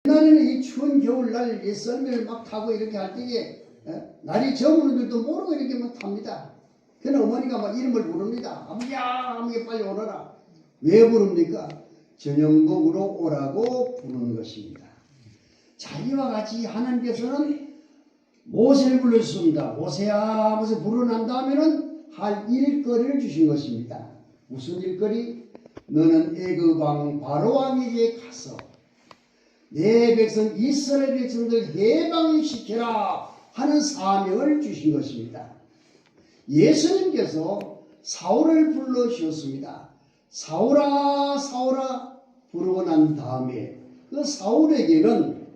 옛날에는 이 추운 겨울날 이 썰매를 막 타고 이렇게 할 때에 날이 저무는 줄도 모르고 이렇게 막 탑니다. 그는 어머니가 막 이름을 부릅니다. 아무야 아무게 빨리 오너라. 왜 부릅니까? 저녁먹으로 오라고 부르는 것입니다. 자, 이와 같이 하나님께서는 모세를 불렀습니다. 모세야 하면서 부르난 다음에는 할 일거리를 주신 것입니다. 무슨 일거리? 너는 애굽 왕 바로 왕에게 가서 내 백성 이스라엘 백성들 해방시켜라 하는 사명을 주신 것입니다. 예수님께서 사울을 불러주셨습니다. 사울아 사울아 부르고 난 다음에 그 사울에게는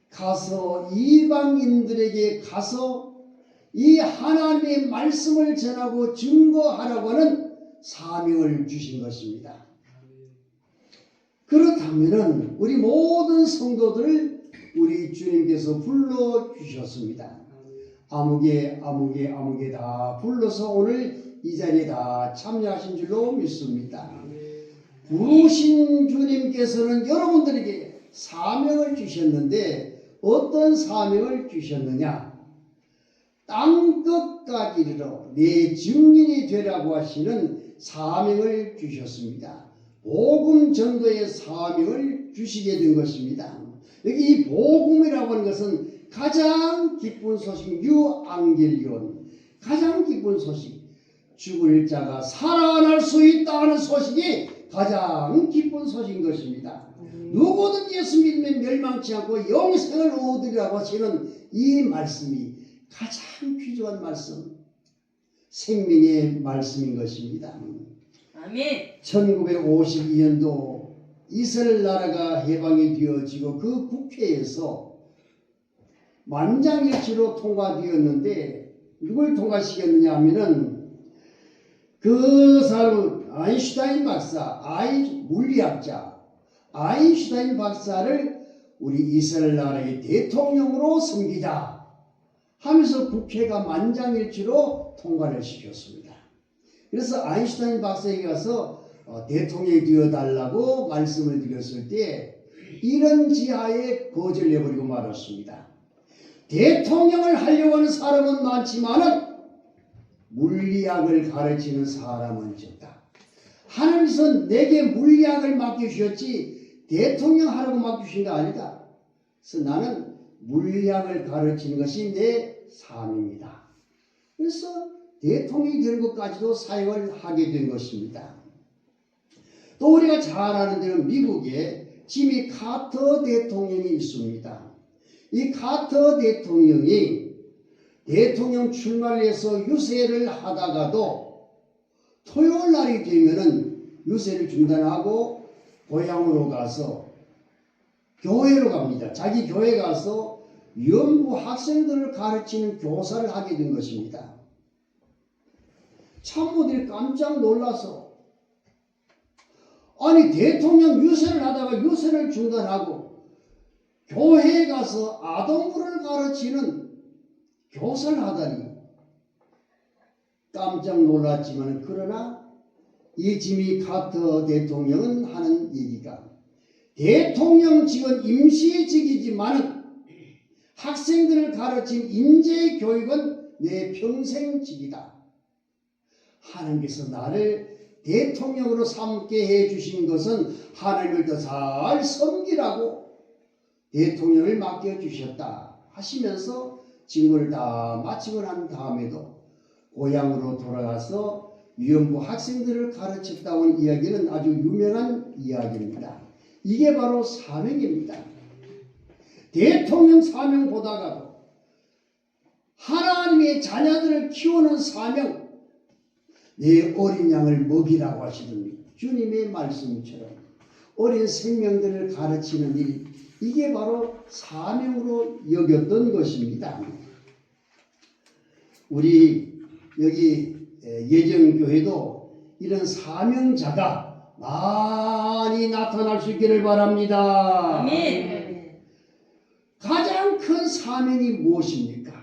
가서 이방인들에게 가서 이 하나님의 말씀을 전하고 증거하라고 하는 사명을 주신 것입니다. 그렇다면 우리 모든 성도들을 우리 주님께서 불러주셨습니다. 아무개 다 불러서 오늘 이 자리에 다 참여하신 줄로 믿습니다. 부르신 주님께서는 여러분들에게 사명을 주셨는데 어떤 사명을 주셨느냐? 땅끝까지 이르러 내 증인이 되라고 하시는 사명을 주셨습니다. 복음 전도의 사명을 주시게 된 것입니다. 여기 이 복음이라고 하는 것은 가장 기쁜 소식, 유앙겔리온, 가장 기쁜 소식, 죽을 자가 살아날 수 있다는 소식이 가장 기쁜 소식인 것입니다. 누구든지 예수 믿으면 멸망치 않고 영생을 얻으리라고 하시는 이 말씀이 가장 귀중한 말씀, 생명의 말씀인 것입니다. 아멘. 1952년도 이스라엘 나라가 해방이 되어지고 그 국회에서 만장일치로 통과되었는데 누굴 통과시켰느냐 하면은 그 사람 아인슈타인 박사, 물리학자 아인슈타인 박사를 우리 이스라엘 나라의 대통령으로 섬기자 하면서 국회가 만장일치로 통과를 시켰습니다. 그래서 아인슈타인 박사에게 가서 대통령이 되어달라고 말씀을 드렸을 때 이런 지하에 거절해버리고 말았습니다. 대통령을 하려고 하는 사람은 많지만은 물리학을 가르치는 사람은 적다. 하나님께서 내게 물리학을 맡겨주셨지 대통령 하라고 맡겨주신 거 아니다. 그래서 나는 물리학을 가르치는 것이 내 삶입니다. 그래서 대통령이 되는 것까지도 사역을 하게 된 것입니다. 또 우리가 잘 아는 대로 미국에 지미 카터 대통령이 있습니다. 이 카터 대통령이 대통령 출마를 해서 유세를 하다가도 토요일 날이 되면은 유세를 중단하고 고향으로 가서 교회로 갑니다. 자기 교회 가서 연부 학생들을 가르치는 교사를 하게 된 것입니다. 참모들이 깜짝 놀라서 아니 대통령 유세를 하다가 유세를 중단하고 교회에 가서 아동부를 가르치는 교사를 하다니 깜짝 놀랐지만 그러나 이 지미 카터 대통령은 하는 얘기가 대통령직은 임시직이지만 학생들을 가르친 인재교육은 내 평생직이다. 하나님께서 나를 대통령으로 삼게 해주신 것은 하나님을 더 잘 섬기라고 대통령을 맡겨주셨다 하시면서 직무를 다 마치고 난 다음에도 고향으로 돌아가서 위원부 학생들을 가르쳤다고 하는 이야기는 아주 유명한 이야기입니다. 이게 바로 사명입니다. 대통령 사명 보다가도 하나님의 자녀들을 키우는 사명, 내 어린 양을 먹이라고 하시던 주님의 말씀처럼 어린 생명들을 가르치는 일, 이게 바로 사명으로 여겼던 것입니다. 우리 여기 예정교회도 이런 사명자가 많이 나타날 수 있기를 바랍니다. 아멘. 가장 큰 사명이 무엇입니까?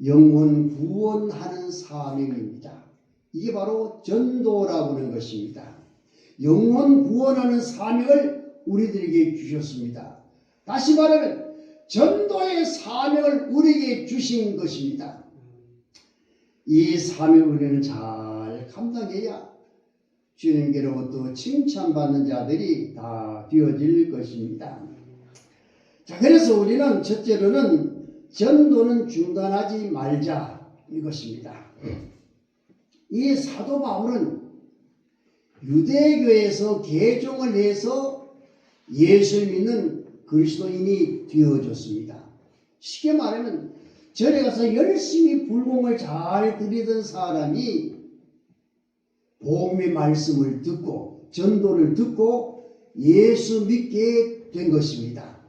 영혼 구원하는 사명입니다. 이게 바로 전도라고 하는 것입니다. 영혼 구원하는 사명을 우리들에게 주셨습니다. 다시 말하면 전도의 사명을 우리에게 주신 것입니다. 이 사명을 우리는 잘 감당해야 주님께로부터 칭찬받는 자들이 다 되어질 것입니다. 자, 그래서 우리는 첫째로는 전도는 중단하지 말자 이것입니다. 이 사도 바울은 유대교에서 개종을 해서 예수를 믿는 그리스도인이 되어졌습니다. 쉽게 말하면 절에 가서 열심히 불공을 잘 드리던 사람이 복음의 말씀을 듣고 전도를 듣고 예수 믿게 된 것입니다.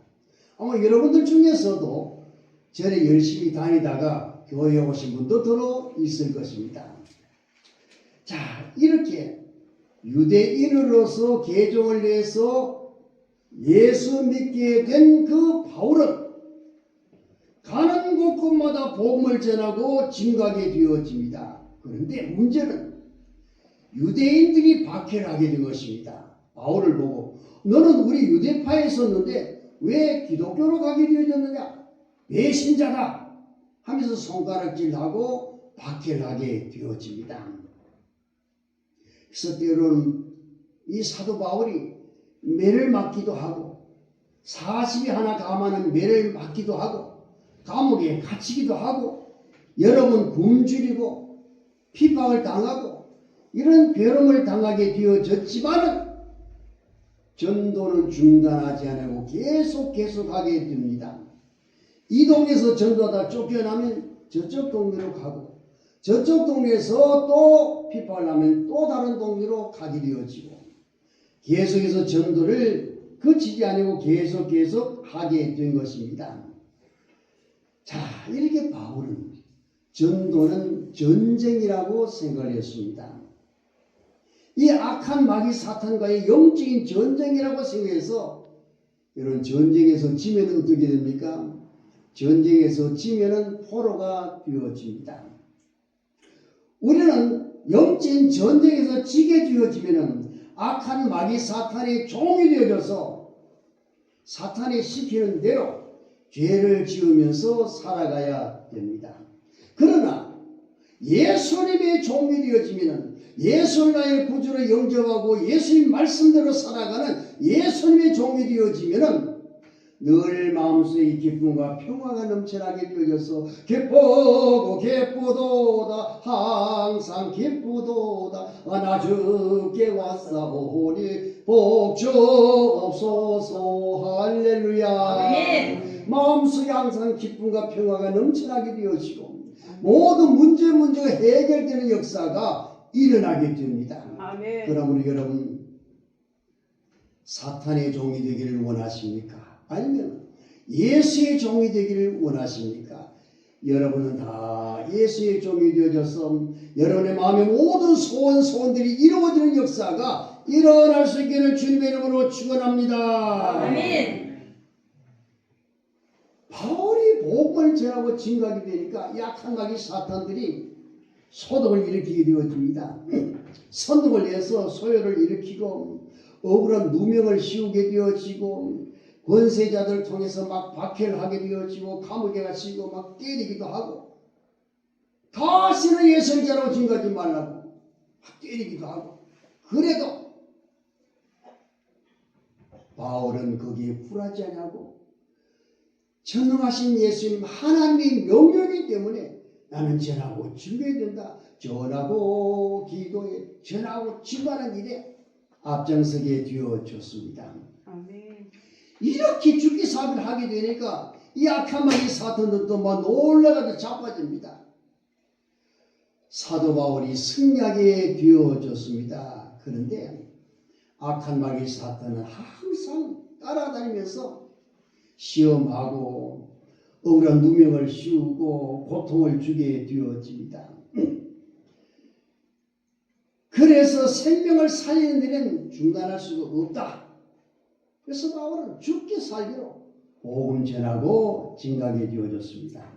아마 여러분들 중에서도 절에 열심히 다니다가 교회에 오신 분도 들어 있을 것입니다. 자, 이렇게 유대인으로서 개종을 해서 예수 믿게 된 그 바울은 가는 곳곳마다 복음을 전하고 증거하게 되어집니다. 그런데 문제는 유대인들이 박해를 하게 된 것입니다. 바울을 보고 너는 우리 유대파에 있었는데 왜 기독교로 가게 되어졌느냐? 배신자다 하면서 손가락질하고 박해를 하게 되어집니다. 그래서 때로는 이 사도 바울이 매를 맞기도 하고 40이 하나 감하는 매를 맞기도 하고 감옥에 갇히기도 하고 여러 번 굶주리고 핍박을 당하고 이런 괴로움을 당하게 되어졌지만은 전도는 중단하지 않고 계속하게 됩니다. 이 동네에서 전도하다 쫓겨나면 저쪽 동네로 가고 저쪽 동네에서 또 핍박을 하면 또 다른 동네로 가게 되어지고 계속해서 전도를 그치지 아니고 계속 하게 된 것입니다. 자, 이렇게 바울은 전도는 전쟁이라고 생각을 했습니다. 이 악한 마귀 사탄과의 영적인 전쟁이라고 생각해서 이런 전쟁에서 지면 어떻게 됩니까? 전쟁에서 지면은 포로가 되어집니다. 우리는 영적인 전쟁에서 지게 되어지면은 악한 마귀 사탄의 종이 되어져서 사탄이 시키는 대로 죄를 지으면서 살아가야 됩니다. 그러나 예수님의 종이 되어지면은 예수를 나의 구주로 영접하고 예수님 말씀대로 살아가는 예수님의 종이 되어지면은 늘 마음속에 기쁨과 평화가 넘쳐나게 되어져서 기쁘도다 항상 기쁘도다 나 주께 왔사오니 복 주옵소서 할렐루야. 아멘. 마음속에 항상 기쁨과 평화가 넘쳐나게 되어지고 모든 문제가 해결되는 역사가 일어나게 됩니다. 아멘. 그럼 우리 여러분 사탄의 종이 되기를 원하십니까? 아니면 예수의 종이 되기를 원하십니까? 여러분은 다 예수의 종이 되어져서 여러분의 마음의 모든 소원들이 이루어지는 역사가 일어날 수 있기를 주님의 이름으로 축원합니다. 아멘. 바울이 복음을 전하고 증거하게 되니까 약한 마귀 사탄들이 소동을 일으키게 되어집니다. 선동을 해서 소요를 일으키고 억울한 누명을 씌우게 되어지고 권세자들을 통해서 막 박해를 하게 되어지고 감옥에 갇히고 막 때리기도 하고 다시는 예수를 전하고 증거하지 말라고 막 때리기도 하고 그래도 바울은 거기에 굴하지 않냐고 전능하신 예수님 하나님의 명령이기 때문에 나는 전하고 증거해야 된다. 전하고 기도해 전하고 증거하는 일에 앞장서게 되어졌습니다. 아멘. 이렇게 죽기 사업을 하게 되니까 이 악한 마귀 사탄들도 막 놀라가지고 자빠집니다. 사도 바울이 승리하게 되어졌습니다. 그런데 악한 마귀 사탄은 항상 따라다니면서 시험하고 억울한 누명을 씌우고 고통을 주게 되어집니다. 그래서 생명을 살리는 데는 중단할 수가 없다. 그래서 바울은 죽게 살기로 복음 전하고 증거하게 되어졌습니다.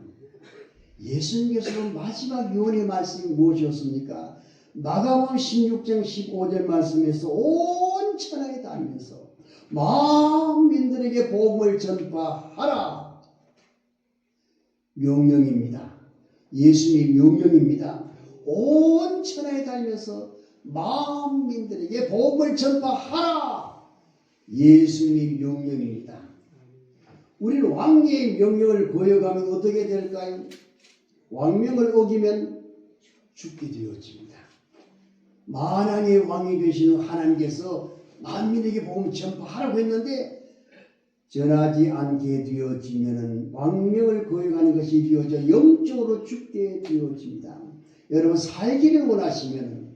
예수님께서는 마지막 유언의 말씀이 무엇이었습니까? 마가복음 16장 15절 말씀에서 온 천하에 다니면서 만민들에게 복음을 전파하라. 명령입니다. 예수님의 명령입니다. 온 천하에 다니면서 만민들에게 복음을 전파하라. 예수님의 명령입니다. 우리는 왕의 명령을 거역하면 어떻게 될까요? 왕명을 어기면 죽게 되어집니다. 만왕의 왕이 되시는 하나님께서 만민에게 복음을 전파하라고 했는데 전하지 않게 되어지면 왕명을 거역하는 것이 되어져 영적으로 죽게 되어집니다. 여러분 살기를 원하시면,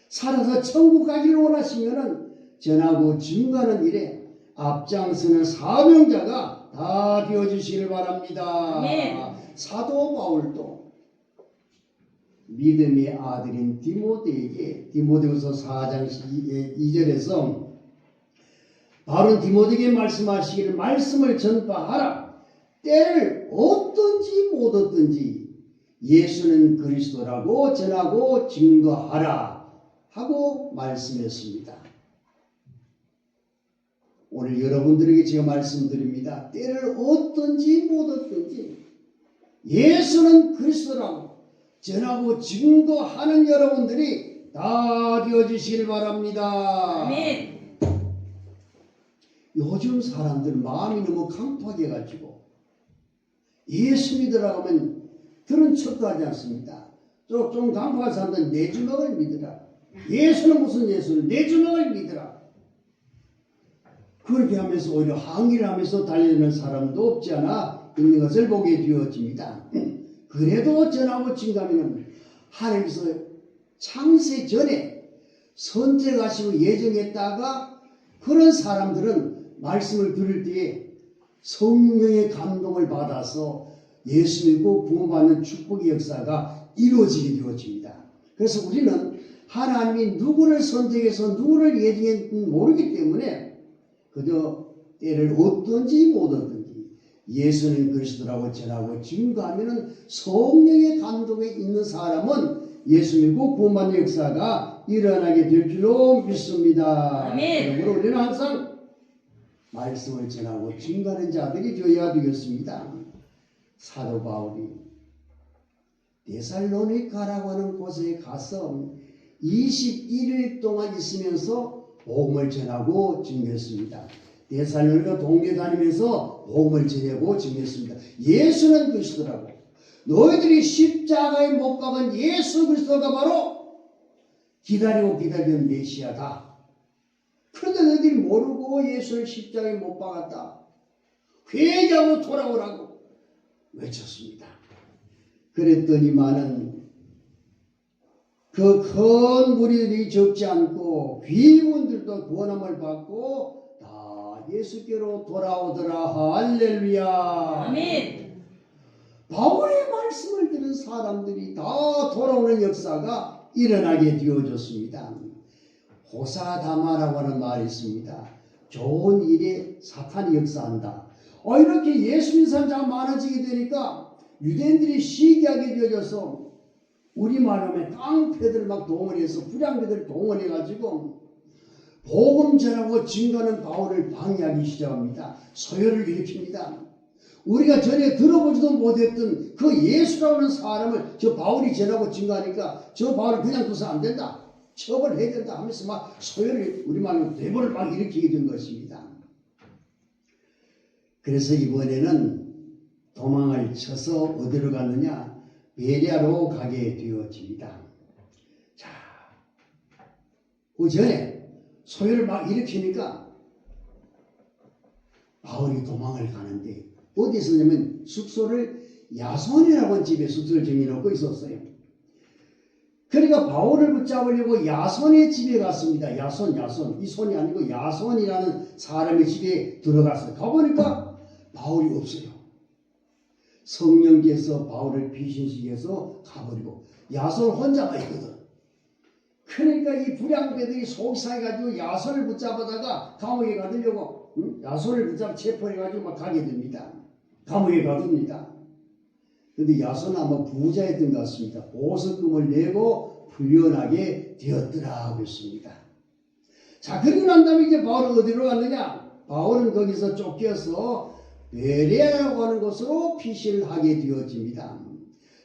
살아서 천국 가기를 원하시면 전하고 증거하는 일에 앞장서는 사명자가 다 되어주시길 바랍니다. 네. 사도 바울도 믿음의 아들인 디모데에게 디모데후서 4장 2절에서 바로 디모데에게 말씀하시기를 말씀을 전파하라. 때를 얻든지 못 얻든지 예수는 그리스도라고 전하고 증거하라 하고 말씀했습니다. 오늘 여러분들에게 제가 말씀드립니다. 때를 얻든지 못 얻든지 예수는 그리스도라고 전하고 증거하는 여러분들이 다 되어주시길 바랍니다. 아멘. 요즘 사람들 마음이 너무 강팍해 가지고 예수 믿으라고 하면 들은 척도 하지 않습니다. 좀 강팍한 사람들은 내 주먹을 믿으라. 예수는 무슨 예수는 내 주먹을 믿으라. 그렇게 하면서 오히려 항의를 하면서 달려드는 사람도 없지 않아 있는 것을 보게 되어집니다. 그래도 전하고 증거하면 하나님께서 창세 전에 선택하시고 예정했다가 그런 사람들은 말씀을 들을 때에 성령의 감동을 받아서 예수 믿고 구원받는 축복의 역사가 이루어지게 되어집니다. 그래서 우리는 하나님이 누구를 선택해서 누구를 예정했는지 모르기 때문에 그저 때를 얻든지 못 얻든지 예수는 그리스도라고 전하고 증거하면 성령의 감동에 있는 사람은 예수 믿고 구원받는 역사가 일어나게 될 줄로 믿습니다. 아멘. 그러므로 우리는 항상 말씀을 전하고 증거하는 자들이 되어야 되겠습니다. 사도 바울이 데살로니가라고 하는 곳에 가서 21일 동안 있으면서 복음을 전하고 증거했습니다. 데살로니가 동네 다니면서 복음을 전하고 증거했습니다. 예수는 그리스도라고. 너희들이 십자가에 못 박은 예수 그리스도가 바로 기다리고 기다리는 메시아다. 그런데 너희들이 모르고 예수를 십자가에 못 박았다. 회개하고 돌아오라고 외쳤습니다. 그랬더니만은 그 큰 무리들이 적지 않고 귀분들도 구원함을 받고 다 예수께로 돌아오더라. 할렐루야. 아멘. 바울의 말씀을 들은 사람들이 다 돌아오는 역사가 일어나게 되어졌습니다. 호사다마라고 하는 말이 있습니다. 좋은 일에 사탄이 역사한다. 이렇게 예수 믿는 사람이 많아지게 되니까 유대인들이 시기하게 되어져서 우리말로 하면 깡패들 막 동원해서 불량배들 동원해가지고 복음 전하고 증거하는 바울을 방해하기 시작합니다. 소요를 일으킵니다. 우리가 전에 들어보지도 못했던 그 예수라고 하는 사람을 저 바울이 전하고 증거하니까 저 바울을 그냥 둬서 안 된다. 처벌해야 된다 하면서 막 소요를 우리말로 대보를 막 일으키게 된 것입니다. 그래서 이번에는 도망을 쳐서 어디로 갔느냐? 베레아로 가게 되어집니다. 자, 그 전에 소요를 막 일으키니까 바울이 도망을 가는데 어디 있었냐면 숙소를 야손이라고 하는 집에 숙소를 정해놓고 있었어요. 그러니까 바울을 붙잡으려고 야손의 집에 갔습니다. 야손. 이 손이 아니고 야손이라는 사람의 집에 들어갔어요. 가보니까 바울이 없어요. 성령께서 바울을 비신시켜서 가버리고 야손 혼자가 있거든. 그러니까 이 불량배들이 속이 상해가지고 야손을 붙잡아다가 감옥에 가두려고 야손을 붙잡아 체포해가지고 막 가게 됩니다. 감옥에 가둡니다. 근데 야손은 아마 부자였던 것 같습니다. 보석금을 내고 풀려나게 되었더라 하고 있습니다. 자, 그리고 난 다음에 이제 바울은 어디로 갔느냐? 바울은 거기서 쫓겨서 베레아라고 하는 곳으로 피신을 하게 되어집니다.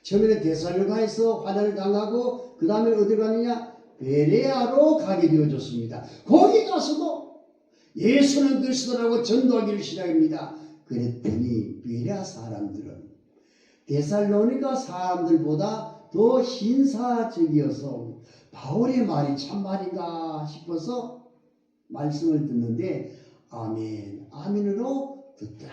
처음에는 데살로니가에서 환난을 당하고 그 다음에 어디로 가느냐? 베레아로 가게 되어졌습니다. 거기 가서도 예수는 그리스도라고 전도하기를 시작합니다. 그랬더니 베레아 사람들은 데살로니가 사람들보다 더 신사적이어서 바울의 말이 참말인가 싶어서 말씀을 듣는데 아멘, 아멘으로 듣더라.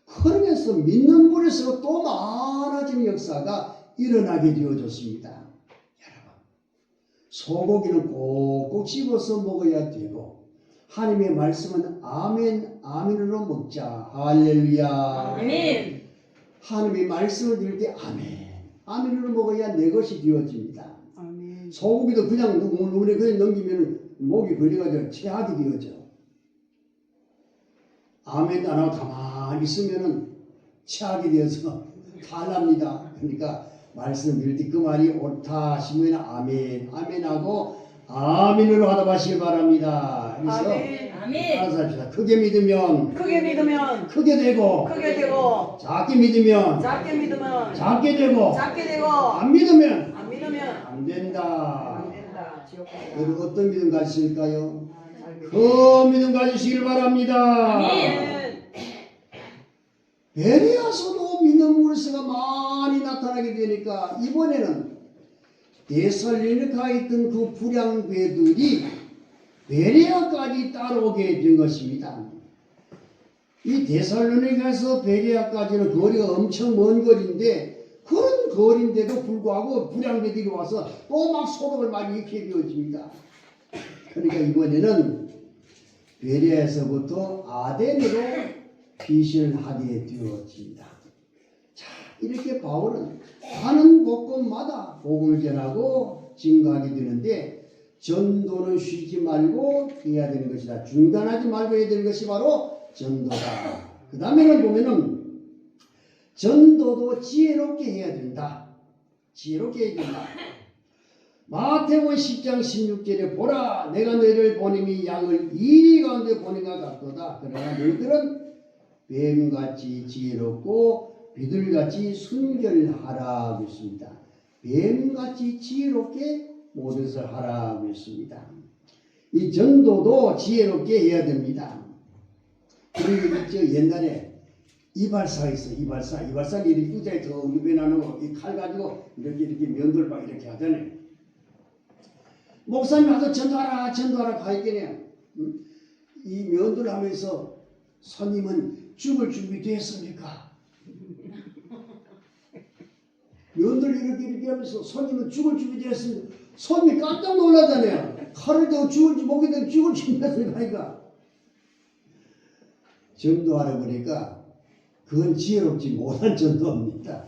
그러면서 믿는 분에서 또 많아지는 역사가 일어나게 되어졌습니다. 여러분, 소고기는 꼭꼭 씹어서 먹어야 되고 하나님의 말씀은 아멘, 아멘으로 먹자. 할렐루야. 아멘. 하나님의 말씀을 들을 때 아멘, 아멘으로 먹어야 내 것이 되어집니다. 아멘. 소고기도 그냥 눈에 그냥 넘기면 목이 걸려가지고 체하게 되어져. 아멘도 안 하고 가만히 있으면은 체하게 되어서 탈납니다. 그러니까 말씀 드릴 때 그 말이 옳다 싶으면 아멘, 아멘하고 아멘으로 하다 마시기 바랍니다. 그래서 아멘. 아멘. 따라서 합시다. 크게 믿으면 크게 믿으면 크게 되고, 크게 되고, 작게 믿으면 작게 믿으면 작게 되고, 작게 되고, 안 믿으면 안 믿으면 안 된다. 안 된다. 지옥 간다. 여러분 어떤 믿음 가지실까요? 잘 믿- 그 믿음 가지시길 바랍니다. 아멘. 베레아서도 믿음 물세가 많이 나타나게 되니까 이번에는 데살로니가에 있던 그 불량배들이 베레아까지 따라오게 된 것입니다. 이 데살로니가에서 베레아까지는 거리가 엄청 먼 거리인데 그런 거리인데도 불구하고 불량배들이 와서 또 막 소동을 많이 일으키게 되어집니다. 그러니까 이번에는 베레아에서부터 아덴으로 피신을 하게 되어집니다. 자, 이렇게 바울은 가는 곳곳마다 복음을 전하고 증거하게 되는데 전도는 쉬지 말고 해야 되는 것이다. 중단하지 말고 해야 되는 것이 바로 전도다. 그 다음에는 보면은 전도도 지혜롭게 해야 된다. 지혜롭게 해야 된다. 마태복음 10장 16절에 보라 내가 너희를 보냄이 양을 이리 가운데 보낸 것 같도다. 그러나 너희들은 뱀같이 지혜롭고 비둘같이 순결하라고 했습니다. 뱀같이 지혜롭게 모든 것을 하라고 했습니다. 이 전도도 지혜롭게 해야 됩니다. 그리고 있죠, 옛날에 이발사가 있어. 이발사는 이렇게 의자에 더 누벼놔놓고 이 칼 가지고 이렇게 면돌박 이렇게 하잖아요. 목사님 와서 전도하라 가있겠네요. 이 면도를 하면서 손님은 죽을 준비 됐습니까? 면도를 이렇게 하면서 손님은 죽을 준비 됐습니까? 손님이 깜짝 놀라잖아요. 칼을 대고 죽을지 목에 대고 죽을 준비 됐습니까? 하니까 전도하라 보니까 그건 지혜롭지 못한 전도입니다.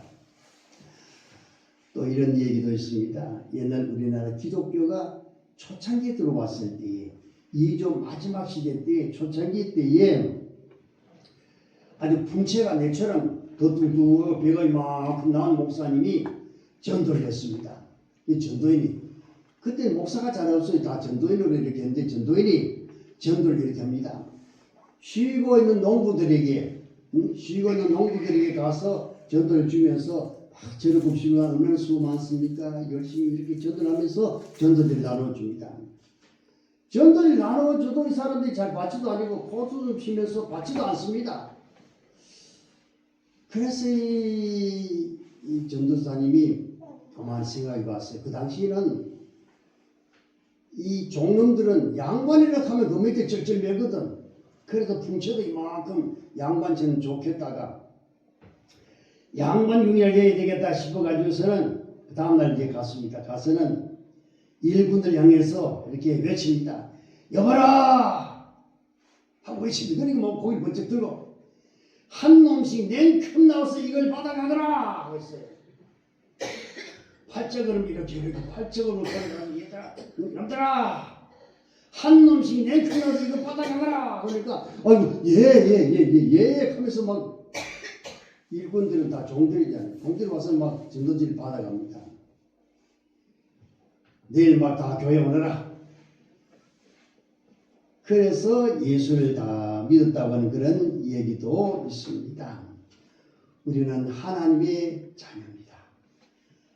또 이런 얘기도 있습니다. 옛날 우리나라 기독교가 초창기에 들어왔을 때, 이조 마지막 시대 때, 초창기 때에 아주 풍채가 내처럼 더 뚱뚱하고 배가 이만큼 나온 목사님이 전도를 했습니다. 이 전도인이 그때 목사가 잘 없어요. 다 전도인으로 이렇게 했는데 전도인이 전도를 이렇게 합니다. 쉬고 있는 농부들에게 가서 전도를 주면서 저를 굽시면 얼마나 수고 많습니까? 열심히 이렇게 전도를 하면서 전도들을 나눠줍니다. 전도를 나눠줘도 이 사람들이 잘 받지도 아니고 고투 좀 치면서 받지도 않습니다. 그래서 이 전도사님이 가만히 생각해 봤어요. 그 당시에는 이 종놈들은 양반이라고 하면 그 밑에 절절 매거든. 그래서 풍채도 이만큼 양반처럼 좋겠다가 양반 흉내를 내야 되겠다 싶어가지고서는 그 다음날 이제 갔습니다. 가서는 일꾼들 향해서 이렇게 외칩니다. 여봐라! 하고 외칩니다. 그러니까 뭐 고기를 번쩍 들고 한 놈씩 냉큼 나와서 이걸 받아가거라! 하고 있어요. 팔짝으로 이렇게 팔짝으로 걸어가는 얘들아, 남들아! 한 놈씩 냉큼 나와서 이걸 받아가거라! 그러니까 아이고 예 하면서 막 일꾼들은 다 종들이잖아요. 종들이 와서 막 전도지를 받아갑니다. 내일 막 다 교회 오너라. 그래서 예수를 다 믿었다고 하는 그런 얘기도 있습니다. 우리는 하나님의 자녀입니다.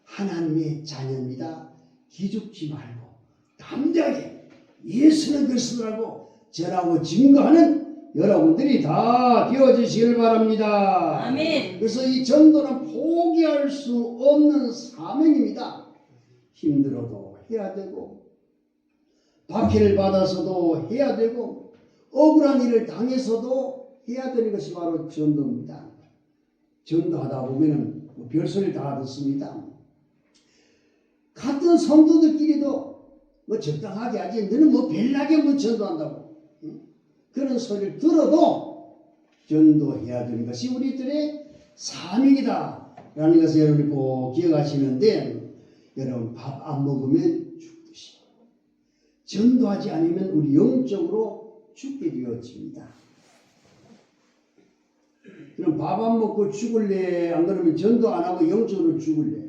하나님의 자녀입니다. 기죽지 말고 담대하게 예수는 그리스도라고 전하고 증거하는 여러분들이 다 되어주시길 바랍니다. 아멘. 그래서 이 전도는 포기할 수 없는 사명입니다. 힘들어도 해야 되고 박해를 받아서도 해야 되고 억울한 일을 당해서도 해야 되는 것이 바로 전도입니다. 전도하다 보면은 별소리를 다 듣습니다. 같은 성도들끼리도 뭐 적당하게 하지 너는 뭐 별나게 뭐 전도한다고 그런 소리를 들어도 전도해야 되는 것이 우리들의 사명이다 라는 것을 여러분이 꼭 기억하시는데 여러분 밥 안 먹으면 죽듯이 전도하지 않으면 우리 영적으로 죽게 되어집니다. 그럼 밥 안 먹고 죽을래? 안 그러면 전도 안 하고 영적으로 죽을래?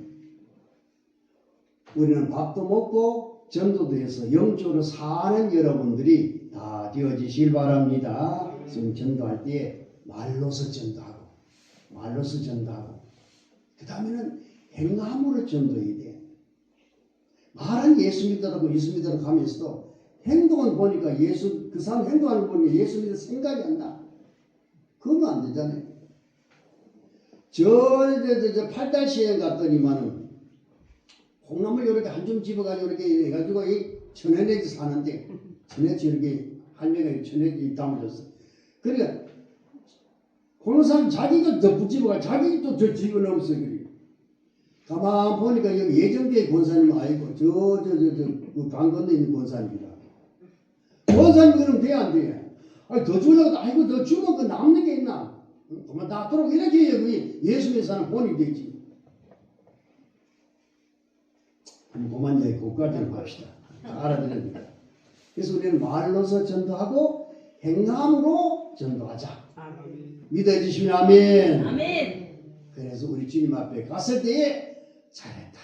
우리는 밥도 먹고 전도도 해서 영적으로 사는 여러분들이 다 되어지실 바랍니다. 지금 전도할 때 말로서 전도하고 그 다음에는 행함으로 전도해야 돼. 말은 예수 믿으라고 하면서도 행동을 보니까 예수 그 사람 행동하는 거 보니까 예수 믿을 생각이 안 나. 그러면 안 되잖아요. 저 팔달시에 갔더니만은 콩나물 이렇게 한 줌 집어가지고 이렇게 해가지고 이 천연에서 사는데 천연에서 이렇게 할매가 천연에 담아줬어. 그러니까 그런 사람 자기가 더 붙집어가 자기 또 저 집어넣었어. 그래. 가만 보니까 여기 예정교회 권사님 아니고 그 강 건너에 있는 권사님이다. 권사님 그러면 돼 안 돼? 아니 더 주려고 아이고 더 주면 그 남는 게 있나? 그만 놔두라고 이렇게 여기 예수 믿는 사람 본이 되지. 그만 얘기 고까지 합시다. 다 알아들으니까. 그래서 우리는 말로서 전도하고 행함으로 전도하자. 아멘. 믿어주시면 아멘. 아멘. 그래서 우리 주님 앞에 갔을 때에 잘했다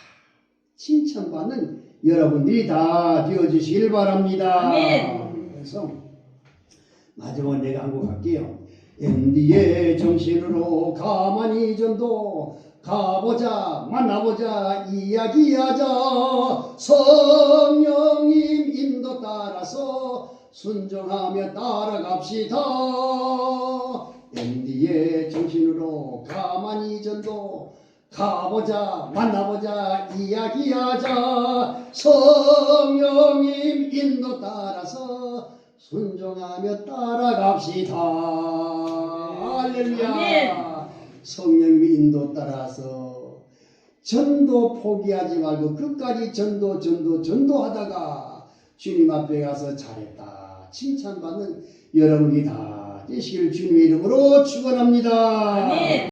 칭찬받는 여러분들이 다 되어주시길 바랍니다. 아멘. 그래서 마지막으로 내가 한 곡 할게요. MD의 정신으로 가만히 전도 가보자 만나보자 이야기하자 성령님 인도 따라서 순종하며 따라갑시다. MD의 정신으로 가만히 전도 가보자 만나보자 이야기하자 성령님 인도 따라서 순종하며 따라갑시다. 할렐루야. 성령님 인도 따라서 전도 포기하지 말고 끝까지 전도하다가 주님 앞에 가서 잘했다 칭찬받는 여러분이 다 되시길 주님의 이름으로 축원합니다. 아멘.